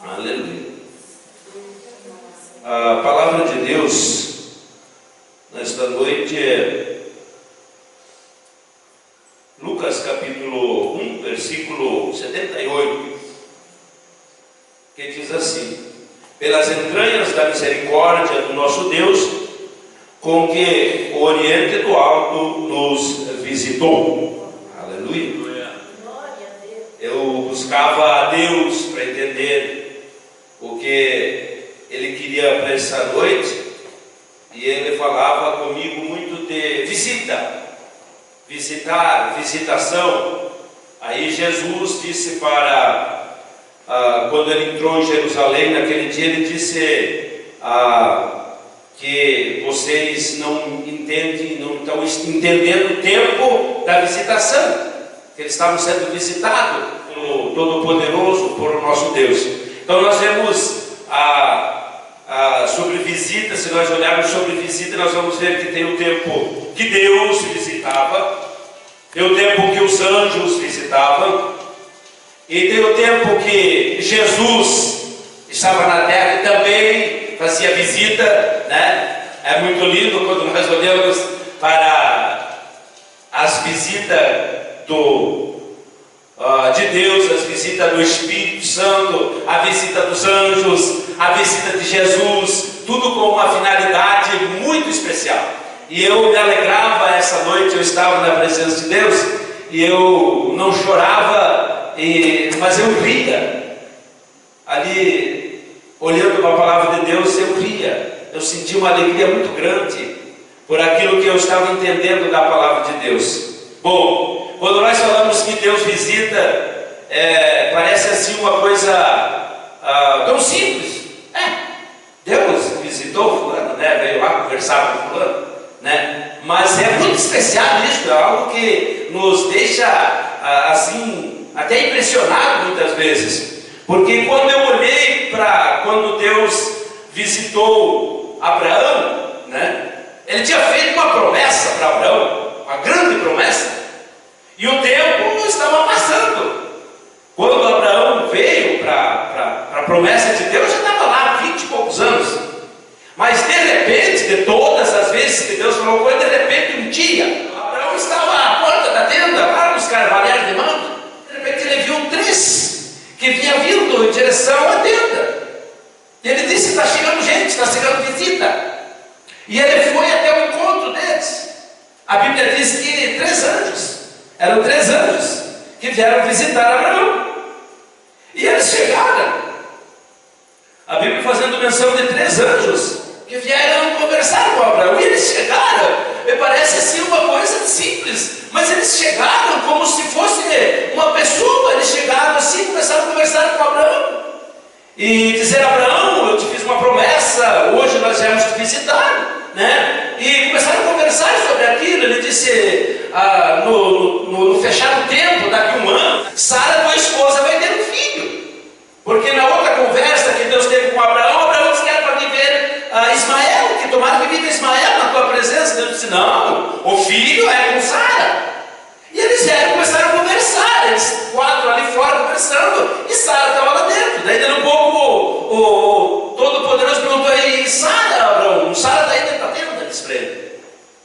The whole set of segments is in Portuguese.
Aleluia. A palavra de Deus nesta noite é Lucas capítulo 1, versículo 78, que diz assim: pelas entranhas da misericórdia do nosso Deus, com que o Oriente do Alto nos visitou. Aleluia. Eu buscava a Deus para entender o que Ele queria para essa noite, e Ele falava comigo muito de visitação. Aí Jesus disse quando Ele entrou em Jerusalém naquele dia, Ele disse que vocês não estão entendendo o tempo da visitação, que eles estavam sendo visitados pelo Todo-Poderoso, por nosso Deus. Então nós vemos sobre visita. Se nós olharmos sobre visita, nós vamos ver que tem o tempo que Deus visitava, tem o tempo que os anjos visitavam, e tem o tempo que Jesus estava na terra e também fazia visita, né? É muito lindo quando nós olhamos para as visitas de Deus, as visitas do Espírito Santo, a visita dos anjos, a visita de Jesus, tudo com uma finalidade muito especial. E eu me alegrava essa noite, eu estava na presença de Deus, e eu não chorava, mas eu ria. Ali, olhando para a palavra de Deus, eu ria. Eu senti uma alegria muito grande por aquilo que eu estava entendendo da palavra de Deus. Bom, quando nós falamos que Deus visita, parece assim uma coisa tão simples. Deus visitou fulano, né? Veio lá conversar com fulano, né? Mas é muito especial isso, é algo que nos deixa assim, até impressionado muitas vezes. Porque quando eu olhei para quando Deus visitou Abraão, né? Ele tinha feito uma promessa para Abraão, uma grande promessa, e o tempo estava passando. Quando Abraão veio para a promessa de Deus, já estava lá 20 e poucos anos. Mas de repente, de todas as vezes que Deus falou com ele, de repente um dia, Abraão estava à porta da tenda, lá nos carvalheiros de Mamre. De repente ele viu 3 que vinha vindo em direção à tenda. E ele disse: está chegando gente, está chegando visita. E ele foi até o encontro deles. A Bíblia diz que 3 anjos, eram 3 anjos que vieram visitar Abraão. E eles chegaram, a Bíblia fazendo menção de 3 anjos que vieram conversar com Abraão. E eles chegaram, me parece assim uma coisa simples, mas eles chegaram como se fosse uma pessoa. Eles chegaram assim, começaram a conversar com Abraão e dizer: Abraão, eu te fiz uma promessa, hoje nós viemos te visitar, né? E começaram a conversar sobre aquilo. Ele disse: no fechar do tempo, daqui a 1 ano, Sara, tua esposa, vai ter um filho. Porque na outra conversa que Deus teve com Abraão disse que era para viver Ismael, que tomara que viva Ismael na tua presença. Deus disse: não, o filho é com Sara. E eles vieram, começaram a conversar, eles 4 ali fora conversando, e Sara estava lá dentro. Daí dentro um pouco o Todo-Poderoso perguntou: aí, Sara, Abraão, Sara está aí dentro da tenda? Ele disse para ele.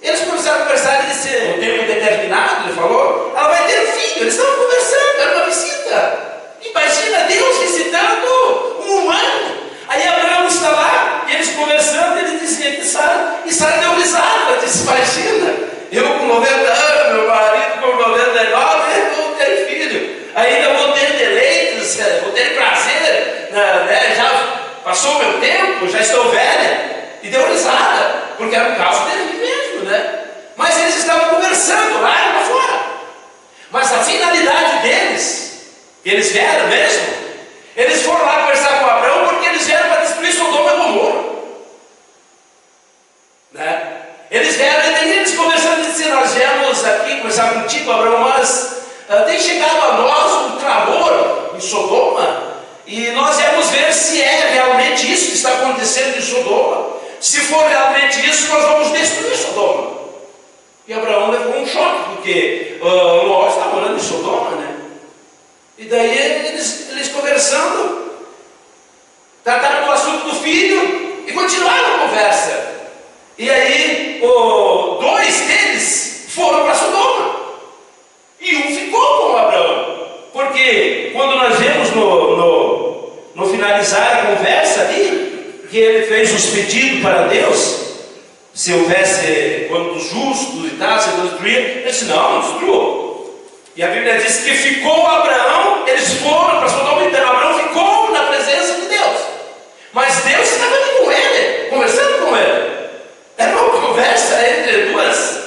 Eles começaram a conversar, ele disse: o tempo determinado, ele falou, ela vai ter um filho. Eles estavam conversando, era uma visita. Imagina Deus visitando um humano. Aí Abraão está lá, e eles conversando, ele dizia que Sara, e Sara deu risada, disse: imagina, eu com 90 anos, meu marido com 99, eu vou ter filho, ainda vou ter deleites, vou ter prazer, né? Já passou o meu tempo, já estou velha. E deu risada, porque era um caso dele mesmo, né? Mas eles estavam conversando lá fora. Mas a finalidade deles, eles vieram mesmo, eles foram lá conversar com Abraão porque eles vieram para destruir Sodoma e Gomorra, né? Eles vieram, e daí eles conversando e disseram: nós viemos aqui conversar contigo, Abraão, mas tem chegado a nós um clamor em Sodoma, e nós viemos ver se é realmente isso que está acontecendo em Sodoma. Se for realmente isso, nós vamos destruir Sodoma. E Abraão levou um choque, porque Ló está morando em Sodoma, né? E daí eles conversando, conversa. E aí, dois deles foram para Sodoma. E um ficou com Abraão. Porque quando nós vemos no finalizar a conversa ali, que ele fez os pedidos para Deus, se houvesse quando justo e tal, se Deus destruir, ele disse: não destruiu. E a Bíblia diz que ficou Abraão, eles foram para Sodoma, então Abraão ficou na presença de Deus. Mas Deus estava ali com ele, conversando com ele. Era uma conversa entre duas,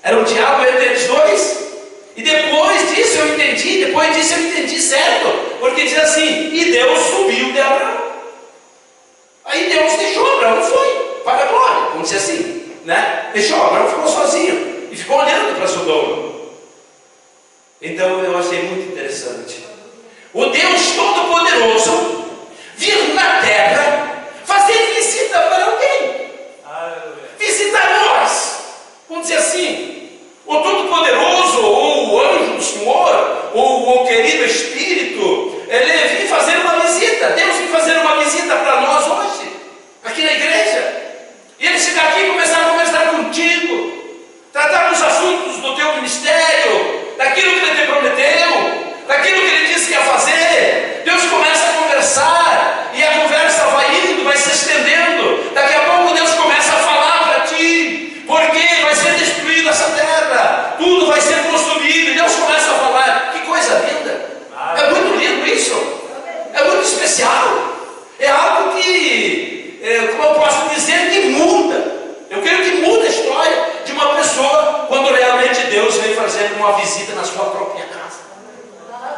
era um diálogo entre eles dois. E depois disso eu entendi certo, porque diz assim: e Deus subiu de Abraão. Aí Deus deixou Abraão, foi para a glória, vamos dizer assim, né? Deixou, Abraão ficou sozinho e ficou olhando para Sodoma. Então eu achei muito interessante. O Deus Todo-Poderoso vir na terra fazer visita para alguém. Visitar nós. Vamos dizer assim: o Todo-Poderoso, ou o anjo do Senhor, ou o querido Espírito, ele vem fazer uma visita. Deus vem fazer uma visita para nós hoje, aqui na igreja. E ele chega aqui e começar a conversar contigo, tratar dos assuntos do teu ministério, daquilo que ele te prometeu, daquilo que ele disse que ia fazer. Deus começa a conversar, e a conversa vai indo, vai se estendendo. Daqui a pouco Deus começa a falar para ti, porque vai ser destruída essa terra, tudo vai ser consumido, e Deus começa a falar. Que coisa linda! É muito lindo isso, é muito especial, é algo que, como eu posso dizer, que muda. Eu quero que mude a história de uma pessoa quando realmente Deus vem fazer uma visita na sua própria casa.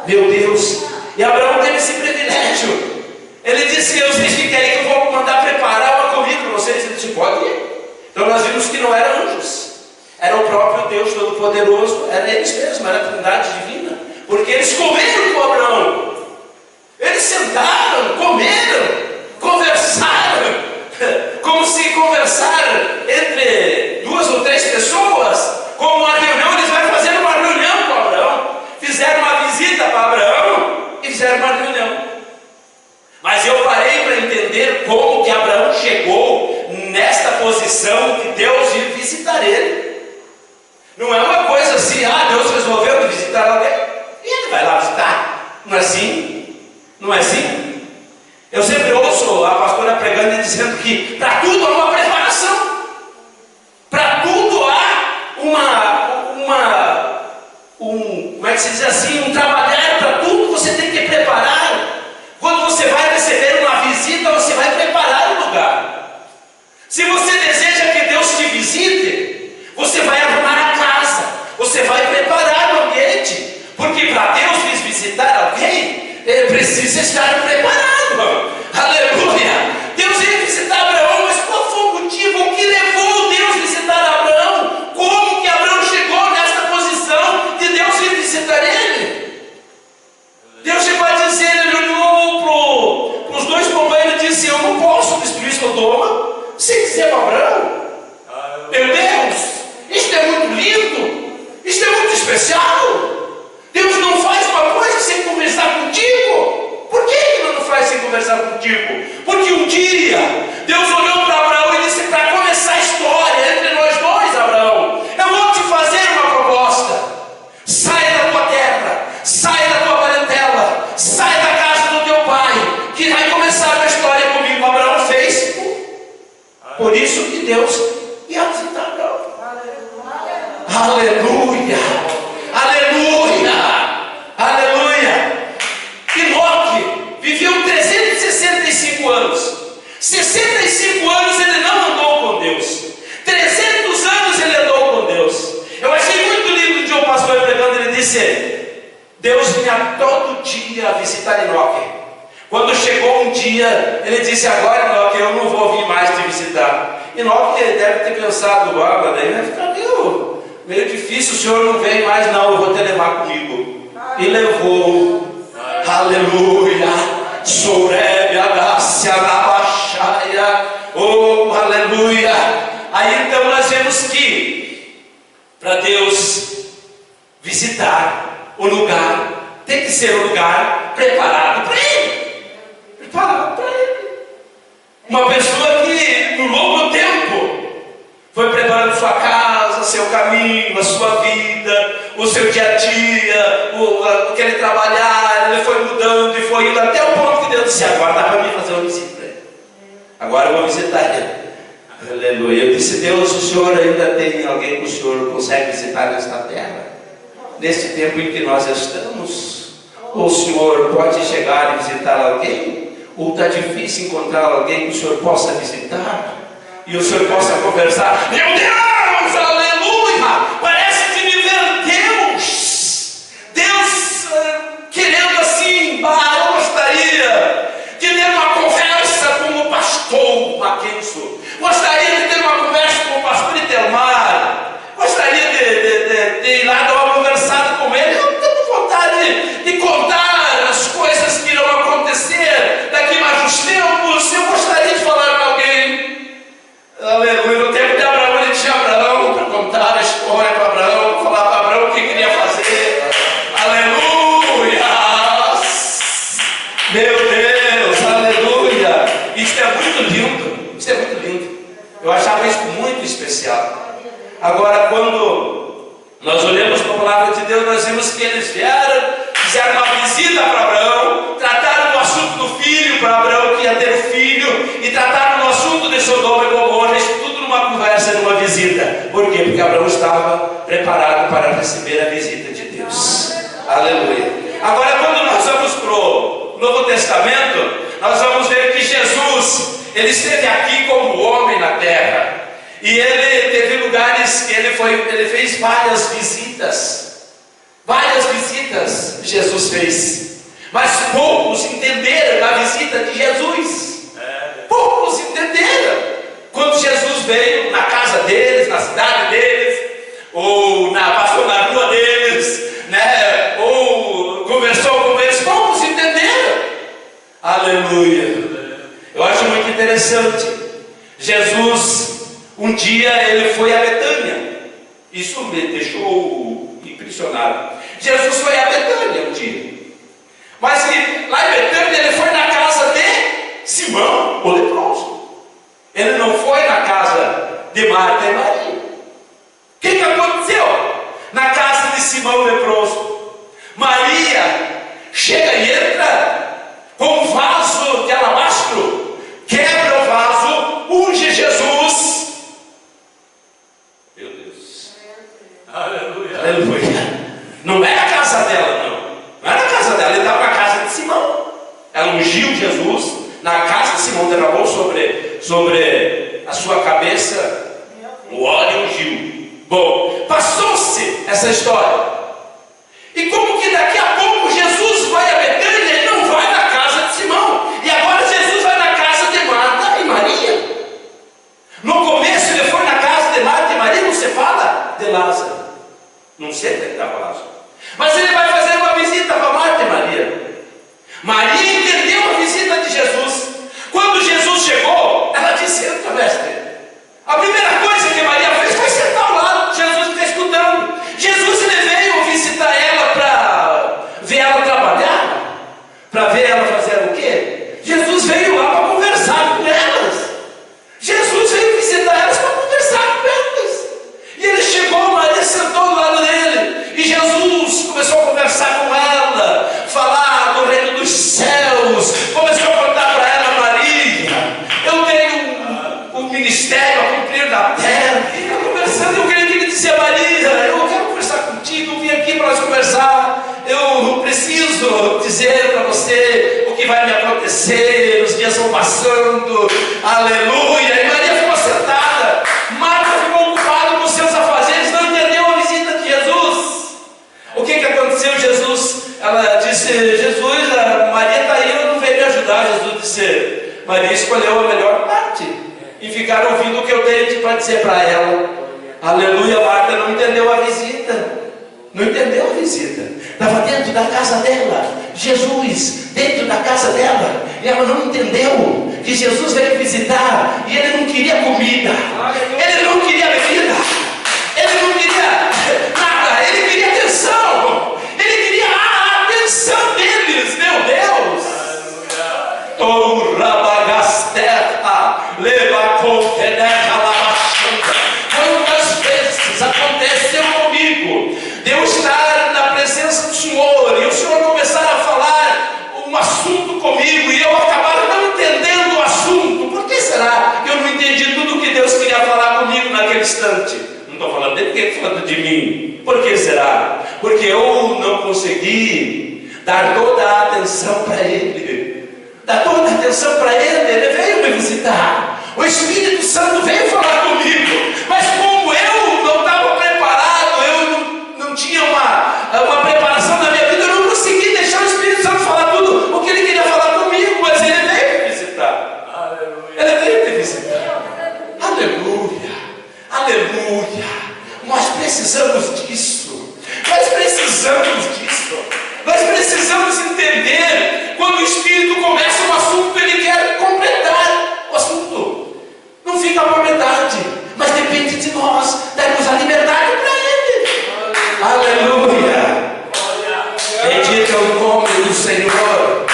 Meu Deus! E Abraão teve esse privilégio. Ele disse: vocês fiquem aí que eu vou mandar preparar uma comida para vocês. Ele disse: pode ir. Então nós vimos que não eram anjos, era o próprio Deus Todo-Poderoso, era eles mesmos, era a Trindade Divina. Porque eles comeram com Abraão, eles sentaram, comeram, conversaram, como se conversar entre duas ou três pessoas, como uma reunião. Eles vão fazer uma reunião com Abraão, fizeram uma visita para Abraão e fizeram uma reunião. Mas eu parei para entender como que Abraão chegou nesta posição que Deus ia visitar ele. Não é uma coisa assim: Deus resolveu visitar alguém e ele vai lá visitar. Não é assim? Não é assim? Eu sempre ouço a pastora pregando e dizendo que para tudo há uma preparação. Para tudo há como é que se diz assim, um trabalhar. Para tudo você tem que preparar. Quando você vai receber uma visita, você vai preparar o lugar. Se você deseja que Deus te visite, você vai arrumar a casa, você vai preparar o ambiente, porque para Deus visitar alguém, ele precisa estar preparado. Aleluia! Deus ia visitar Abraão, mas qual foi o motivo? O que levou Deus a visitar Abraão? Como que Abraão chegou nesta posição de Deus ir visitar ele? Deus chegou a dizer, ele olhou para os dois companheiros e disse: eu não posso destruir Sodoma sem dizer para Abraão. Meu Deus, isto é muito lindo, isto é muito especial. Deus não faz uma coisa sem conversar contigo. Por que Ele não faz sem conversar contigo? Porque um dia Deus olhou para Abraão e disse: para começar a história entre nós dois, Abraão, eu vou te fazer uma proposta. Saia da tua terra, saia da tua parentela, saia da casa do teu pai, que vai começar uma história comigo. Abraão fez. Por isso que Deus ia visitar Abraão. Aleluia! Aleluia! Aleluia! Enoque viveu 365 anos. 65 anos ele não andou com Deus. 300 anos ele andou com Deus. Eu achei muito lindo um dia o pastor pregando, ele disse: Deus vinha todo dia visitar Enoque. Quando chegou um dia, ele disse: agora, Enoque, eu não vou vir mais te visitar. Enoque deve ter pensado: daí vai ficar meio difícil, o Senhor não vem mais, não, eu vou te levar comigo. E levou. Aleluia. Sorebe, Adácia, Nabaxaia. Oh, aleluia. Aí então nós vemos que para Deus visitar o lugar, tem que ser um lugar preparado para Ele. Preparado para Ele. Uma pessoa que no longo tempo olhando sua casa, seu caminho, a sua vida, o seu dia a dia, o que ele trabalhar. Ele foi mudando e foi indo até o ponto que Deus disse: agora dá para mim fazer uma visita para ele. Agora eu vou visitar ele. Aleluia. Eu disse: Deus, o Senhor ainda tem alguém que o Senhor consegue visitar nesta terra? Nesse tempo em que nós estamos, o Senhor pode chegar e visitar alguém? Ou está difícil encontrar alguém que o Senhor possa visitar? E o Senhor possa conversar? Meu Deus, aleluia! Parece que me ver Deus querendo assim, eu gostaria de ter uma conversa com o pastor Mackenzo. Gostaria de ter uma conversa com o pastor Itelmar. Gostaria de ir lá dar uma conversada com ele. Eu tenho vontade de contar as coisas que irão acontecer daqui mais uns tempos. Eu gostaria de falar com alguém. Aleluia. No tempo de Abraão, ele tinha Abraão para contar a história para Abraão, para falar para Abraão o que queria fazer. Aleluia. Meu Deus, aleluia. Isso é muito lindo. Isso é muito lindo. Eu achava isso muito especial. Agora, quando nós olhamos para a palavra de Deus, nós vimos que eles vieram, fizeram uma visita para Abraão, trataram do assunto do filho para Abraão, que ia ter o filho, e trataram do assunto de Sodoma e Gomorra, isso tudo numa conversa, numa visita. Por quê? Porque Abraão estava preparado para receber a visita de Deus. Aleluia. Agora, quando nós vamos para o Novo Testamento, nós vamos ver que Jesus, ele esteve aqui como homem na terra. E ele teve lugares que ele fez várias visitas. Várias visitas Jesus fez. Mas poucos entenderam a visita de Jesus. Poucos entenderam. Quando Jesus veio na casa deles, na cidade deles, ou passou na rua deles, né? Ou conversou com eles, poucos entenderam. Aleluia. Eu acho muito interessante. Jesus, um dia ele foi a Betânia. Isso me deixou impressionado. Jesus foi a Betânia um dia. Mas lá em Betânia ele foi na casa de Simão, o leproso. Ele não foi na casa de Marta e Maria. O que aconteceu? Na casa de Simão, o leproso, Maria chega e entra com um vaso de alabastro, quebra o vaso, unge Jesus. Meu Deus. Aleluia. Aleluia. Não era a casa dela, não. Não era a casa dela, ele estava na casa de Simão. Ela ungiu Jesus na casa de Simão, derramou sobre a sua cabeça o óleo e ungiu. Bom, passou-se essa história. E como que daqui a pouco Jesus vai a Betânia e não vai na casa de Simão? E agora Jesus vai na casa de Marta e Maria. No começo ele foi na casa de Marta e Maria, não se fala de Lázaro. Não sei onde estava Lázaro. Mas ele vai fazer uma visita para Marta e Maria. Maria entendeu a visita de Jesus. Quando Jesus chegou, ela disse: entra, mestre. A primeira coisa que Maria fez foi sentar ao lado. Jesus está escutando. Jesus ele veio visitar ela para ver ela trabalhar, para ver ela fazer o quê? Jesus veio lá para conversar com elas. Jesus veio visitar elas para conversar com elas. E ele chegou, Maria sentou do lado dele. E Jesus começou a conversar com ela, falar do reino dos céus. Começou a contar para ela: Maria, eu tenho um ministério a cumprir na terra. E eu conversando, eu queria dizer: Maria, eu quero conversar contigo, eu vim aqui para nós conversar. Eu preciso dizer para você o que vai me acontecer. Os dias vão passando. Aleluia. E Maria ficou sentada. Marta ficou ocupada com seus afazeres, não entendeu a visita de Jesus. O que aconteceu? Ela disse: Jesus, a Maria está aí, eu não veio me ajudar. Jesus disse: Maria escolheu a melhor parte e ficar ouvindo o que eu tenho para dizer para ela. Aleluia. Marta não entendeu a visita. Não entendeu a visita. Estava dentro da casa dela. Jesus dentro da casa dela. E ela não entendeu que Jesus veio visitar. E ele não queria comida. Ele não queria bebida. Ele não queria nada. Ele queria atenção. Ele queria a atenção deles. Meu Deus. Quando nós de eu estar na presença do Senhor e o Senhor começar a falar um assunto comigo e eu acabar não entendendo o assunto? Por que será que eu não entendi tudo o que Deus queria falar comigo naquele instante? Não estou falando de ninguém, estou falando de mim. Por que será? Porque eu não consegui dar toda a atenção para Ele. Dar toda a atenção para Ele. Ele veio me visitar. O Espírito Santo veio falar comigo. Mas como eu não estava preparado, eu não tinha uma preparação na minha vida, eu não consegui deixar o Espírito Santo falar tudo o que Ele queria falar comigo. Mas Ele veio me visitar. Aleluia. Ele veio me visitar. Aleluia. Aleluia. Nós precisamos disso. Nós precisamos disso. Nós precisamos entender quando o Espírito começa um assunto, ele quer completar o assunto. Não fica por metade, mas depende de nós darmos a liberdade para Ele. Aleluia. Bendito é o nome do Senhor.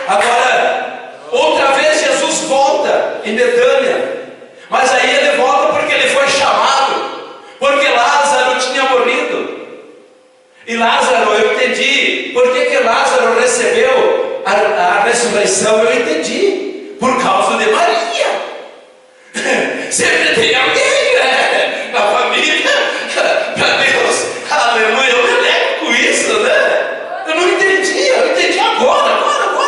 Agora, outra vez Jesus volta em Betânia, mas aí ele volta porque ele foi chamado, porque Lázaro tinha morrido. E Lázaro, eu entendi por que Lázaro recebeu a ressurreição. Eu entendi, por causa de Maria. Sempre tem alguém, né, na família para Deus. Aleluia. Eu me lembro com isso, né? Eu não entendi, eu entendi agora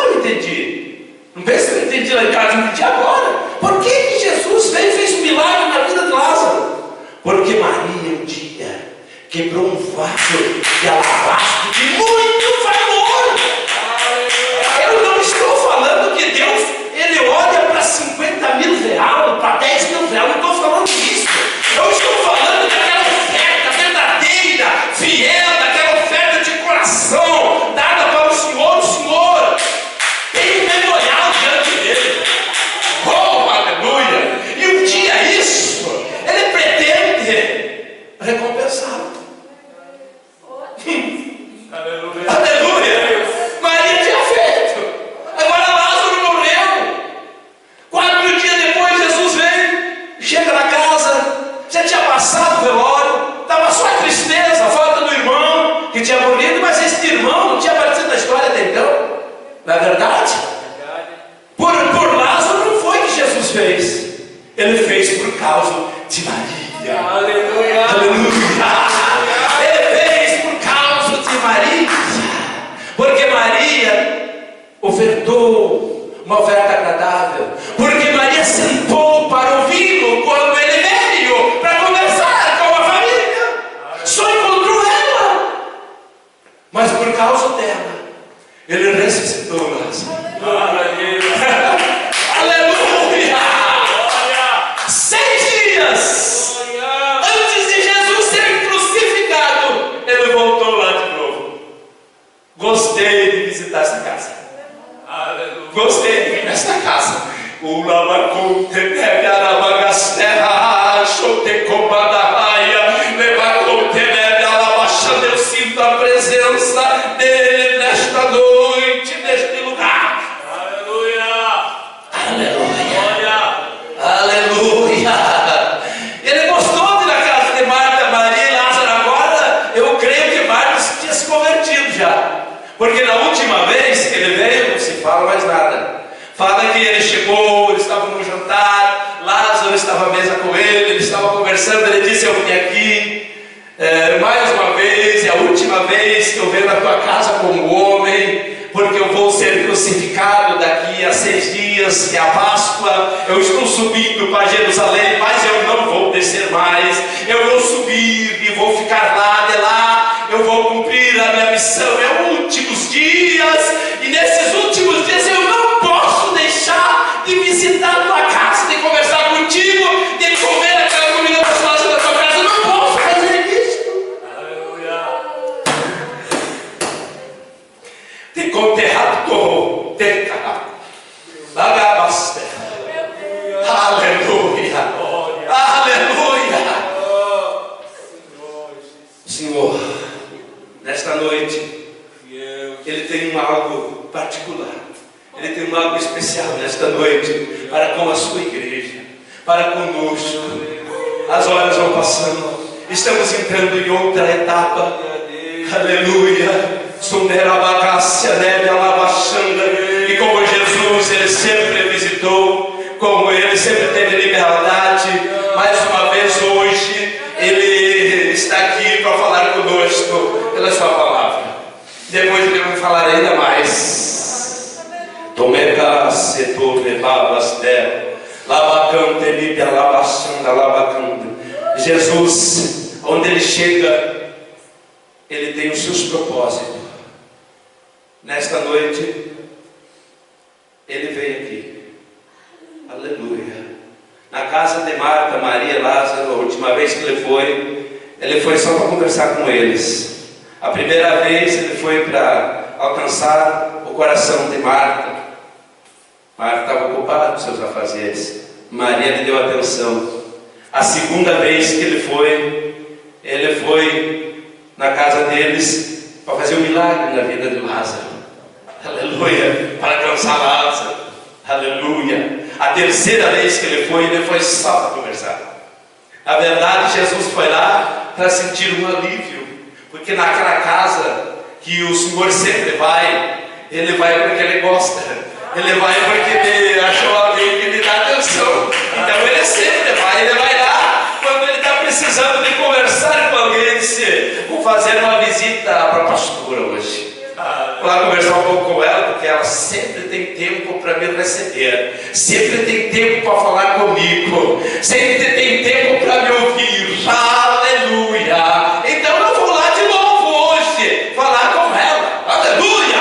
eu entendi. Não pense que eu entendi lá em casa, eu entendi agora. Por que Jesus veio e fez um milagre na vida de Lázaro? Porque Maria um dia quebrou um vaso de alabastro de muito valor. Eu não estou falando que Deus, Ele olha para 50 mil reais, para 10 mil reais, não estou falando disso. Eu estou falando daquela oferta verdadeira, fiel, daquela oferta de coração, dada para o Senhor tem um memorial diante dele. Oh, aleluia! E um dia isso, Ele pretende recompensá-lo. Aleluia. Aleluia. Maria tinha feito. Agora Lázaro morreu. 4 dias depois Jesus vem, chega na casa, já tinha passado o velório, estava só a tristeza, a falta do irmão que tinha morrido, mas esse irmão não tinha aparecido na história até então. Não é verdade? Por Lázaro não foi que Jesus fez. Ele fez por causa de Maria. Aleluia. Aleluia. Maria, porque Maria ofertou uma oferta agradável, porque Maria sentou para ouvi-lo quando ele veio para conversar com a família, só encontrou ela, mas por causa dela ele ressuscitou Lázaro. Aleluia. 6 dias antes de Jesus ser crucificado, ele voltou lá de novo. Gostei de visitar essa casa. Aleluia. Gostei desta casa. O lavaconte neve arabagasterra, chote comadaia, levaconte neve alabachando. Eu sinto a presença dele nesta noite, neste lugar. Aleluia. Aleluia. Aleluia. Ele gostou de ir na casa de Marta, Maria e Lázaro. Agora eu creio que Marta tinha se convertido já. Porque na última vez que ele veio, não se fala mais nada. Fala que ele chegou, eles estavam no jantar, Lázaro estava à mesa com ele, eles estavam conversando, ele disse: eu vim aqui mais uma vez, é a última vez que eu venho na tua casa como homem, porque eu vou ser crucificado daqui a 6 dias, que é a Páscoa. Eu estou subindo para Jerusalém, mas eu não vou descer mais. Eu vou subir e vou ficar lá, de lá eu vou cumprir a minha missão. É os últimos dias, e nesses últimos dias eu não posso deixar de visitar a tua casa, de conversar contigo, de comer aquela comida gostosa da tua casa. Eu não posso fazer isso. Aleluia. Te conterrado, te caraco. Lagabaste. Aleluia. Aleluia. Senhor, nesta noite, Ele tem algo particular, Ele tem algo especial nesta noite, para com a sua igreja, para conosco. As horas vão passando, estamos entrando em outra etapa, Aleluia. Sunderabacácia, neve, alabaxanda. E como Jesus, ele sempre visitou, como ele sempre teve liberdade, mais uma vez hoje, ele está aqui para falar conosco pela sua palavra. Depois ele vai falar ainda mais. Tomega setor levavas der, labacante libia labaxanda, labacanda. Jesus, onde ele chega, ele tem os seus propósitos. Nesta noite, ele veio aqui. Aleluia. Na casa de Marta, Maria, Lázaro, a última vez que ele foi só para conversar com eles. A primeira vez ele foi para alcançar o coração de Marta. Marta estava ocupada com seus afazeres. Maria lhe deu atenção. A segunda vez que ele foi na casa deles para fazer um milagre na vida de Lázaro. Aleluia. Para alcançar Lázaro. Aleluia. A terceira vez que ele foi só para conversar. Na verdade, Jesus foi lá para sentir um alívio. Porque naquela casa que o Senhor sempre vai, ele vai porque ele gosta. Ele vai porque ele achou alguém que lhe dá atenção. Então ele sempre vai. Ele vai lá quando ele está precisando de conversar com alguém. Ele disse: vou fazer uma visita para a pastora hoje. Vou lá conversar um pouco com ela, porque ela sempre tem tempo para me receber, sempre tem tempo para falar comigo, sempre tem tempo para me ouvir. Aleluia! Então eu vou lá de novo hoje falar com ela. Aleluia!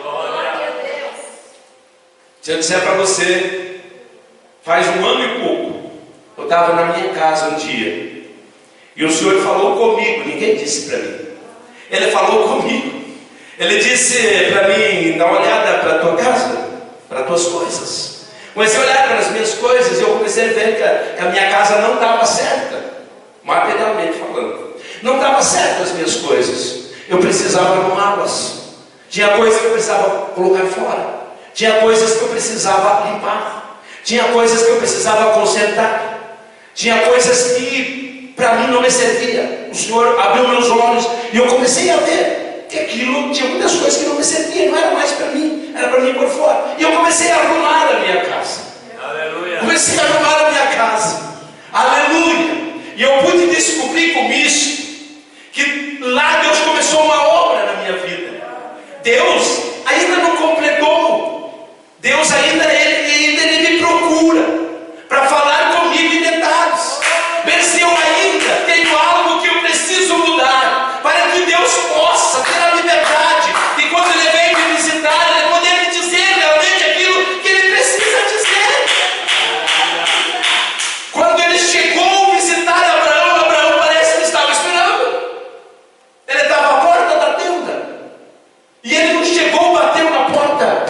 Glória a Deus. Se eu disser para você, faz 1 ano e pouco, eu estava na minha casa um dia e o Senhor falou comigo. Ninguém disse para mim, Ele falou comigo. Ele disse para mim: dá uma olhada para a tua casa, para as tuas coisas. Comecei a olhar para as minhas coisas e eu comecei a ver que a minha casa não estava certa, materialmente falando. Não estava certa as minhas coisas. Eu precisava arrumá-las. Tinha coisas que eu precisava colocar fora. Tinha coisas que eu precisava limpar. Tinha coisas que eu precisava consertar. Tinha coisas que para mim não me servia. O Senhor abriu meus olhos e eu comecei a ver que aquilo tinha muitas coisas que não me serviam, não era mais para mim, era para mim por fora. E eu comecei a arrumar a minha casa. Aleluia. Comecei a arrumar a minha casa. Aleluia. E eu pude descobrir com isso que lá Deus começou uma obra na minha vida. Deus ainda não completou. Deus ainda ele me procura para falar comigo em detalhes. Ver se eu ainda tenho algo que eu preciso mudar, para que Deus possa ter a liberdade e quando Ele vem me visitar, Ele poder me dizer realmente aquilo que Ele precisa dizer. Quando Ele chegou a visitar Abraão parece que estava esperando. Ele estava à porta da tenda e ele não chegou, bateu na porta.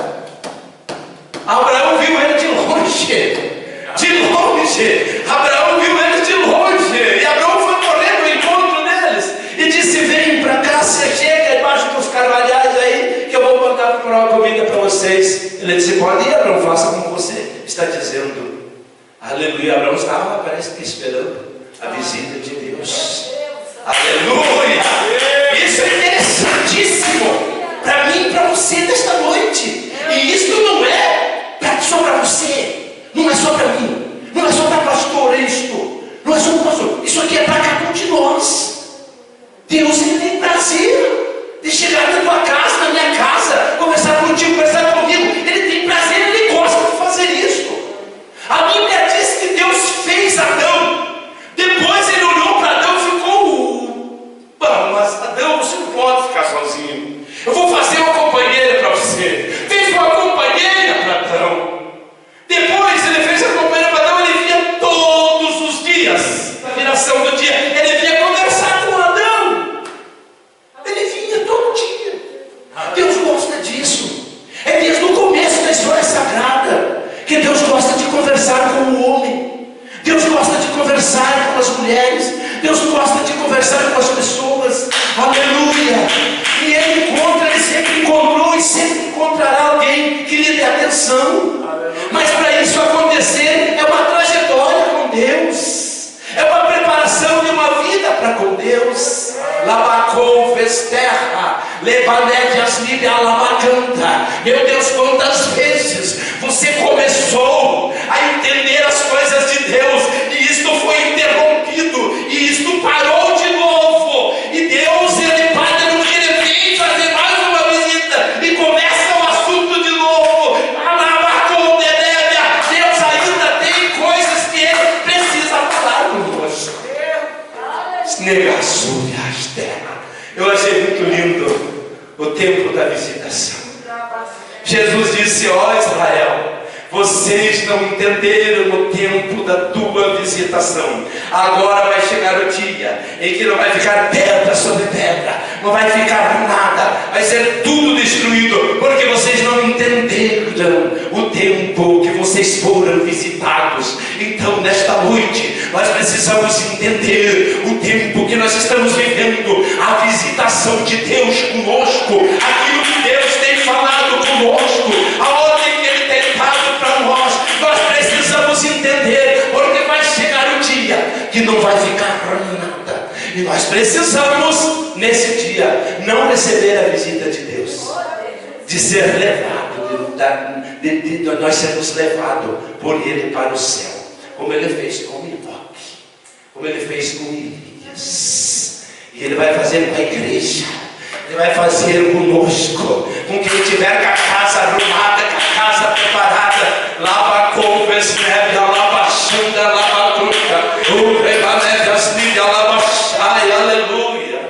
Abraão viu ele de longe. Abraão viu ele de longe e Abraão foi correndo ao encontro deles e disse: vem para cá, você chega embaixo dos carvalhais aí que eu vou mandar preparar uma comida para vocês. Ele disse: pode ir, Abraão, faça como você está dizendo. Aleluia. Abraão estava, parece que esperando a visita de Deus. Aleluia. Isso é interessantíssimo para mim e para você nesta noite. E isso não é só para você, não é só para mim, não é só para pastor isto, não é só para pastor, isso aqui é para cada um de nós. Deus ele tem prazer de chegar na tua casa, na minha casa, conversar contigo, conversar comigo. Ele tem prazer, ele gosta de fazer isso. A Bíblia diz que Deus fez Adão, depois ele olhou para Adão e ficou: mas Adão, você não pode ficar sozinho, eu vou fazer uma companheira para você. Fez uma companheira para Adão. Depois ele fez a companheira para Adão. Ele via todos os dias, na viração do dia, ele vinha conversar com Adão. Ele vinha todo dia. Deus gosta disso. É desde o começo da história sagrada que Deus gosta de conversar com o homem. Deus gosta de conversar com as mulheres. Deus gosta de conversar com as pessoas. Aleluia. E ele sempre encontrou e sempre encontrará alguém que lhe dê atenção. Mas para isso acontecer é uma trajetória com Deus, é uma preparação de uma vida para com Deus. labacou, fez terra, levanédias nide alabacanta. Meu Deus, quantas vezes você começou a entender as coisas de Deus, e isto foi interrompido, e isto parou de novo, e Deus, Ele para no que Ele vem fazer mais uma visita, e começa o assunto de novo. Deus ainda tem coisas que Ele precisa falar conosco. Eu achei muito lindo o tempo da visitação. Jesus disse: ó Israel, vocês não entenderam o tempo da tua visitação. Agora vai chegar o dia em que não vai ficar pedra sobre pedra, não vai ficar nada, vai ser tudo destruído, porque vocês não entenderam o tempo que vocês foram visitados. Então, nesta noite, nós precisamos entender o tempo que nós estamos vivendo, a visitação de Deus conosco, aquilo que Deus tem falado conosco, a ordem que Ele tem dado para nós. Nós precisamos entender, porque vai chegar o dia que não vai ficar nada, e nós precisamos nesse dia não receber a visita de Deus, de ser levado, de nós sermos levados por Ele para o céu, como Ele fez com Enoque, como Ele fez com Elias, e Ele vai fazer com a igreja, Ele vai fazer conosco, com quem tiver com a casa arrumada, com a casa preparada. Lava couves, neve, lava xanda, lava conta, o rebanete, as milhas, lava chai, aleluia.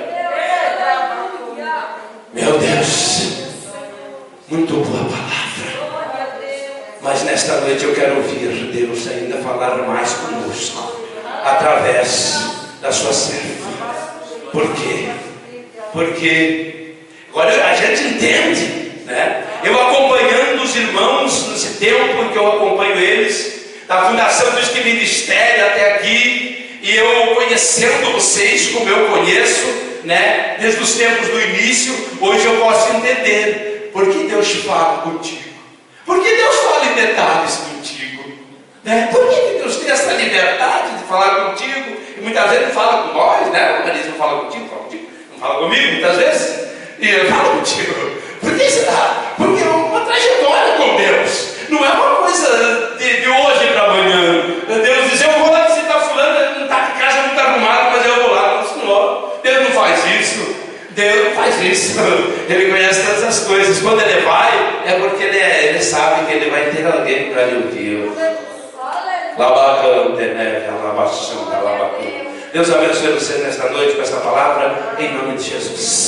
Meu Deus, muito boa palavra, mas nesta noite eu quero ouvir Deus ainda falar mais conosco, através da sua serva. Por quê? Porque agora a gente entende, né? Eu acompanhando os irmãos nesse tempo que eu acompanho eles, da fundação deste ministério até aqui, e eu conhecendo vocês como eu conheço, né? Desde os tempos do início, hoje eu posso entender por que Deus fala contigo, por que Deus fala em detalhes contigo, né? Por que Deus tem essa liberdade de falar contigo, e muitas vezes não fala com nós, né? O Marisa não fala contigo, não fala comigo muitas vezes, e eu falo contigo. Por que será? Porque é uma trajetória com Deus, não é uma coisa de hoje para amanhã. Deus diz: eu vou lá visitar fulano, ele não está de casa, não está arrumado, mas eu vou lá. Não, senhor, Deus não faz isso, Deus não faz isso. Ele conhece todas as coisas. Quando Ele vai, é porque Ele sabe que Ele vai ter alguém para lhe ouvir. Deus abençoe você nesta noite com essa palavra, em nome de Jesus.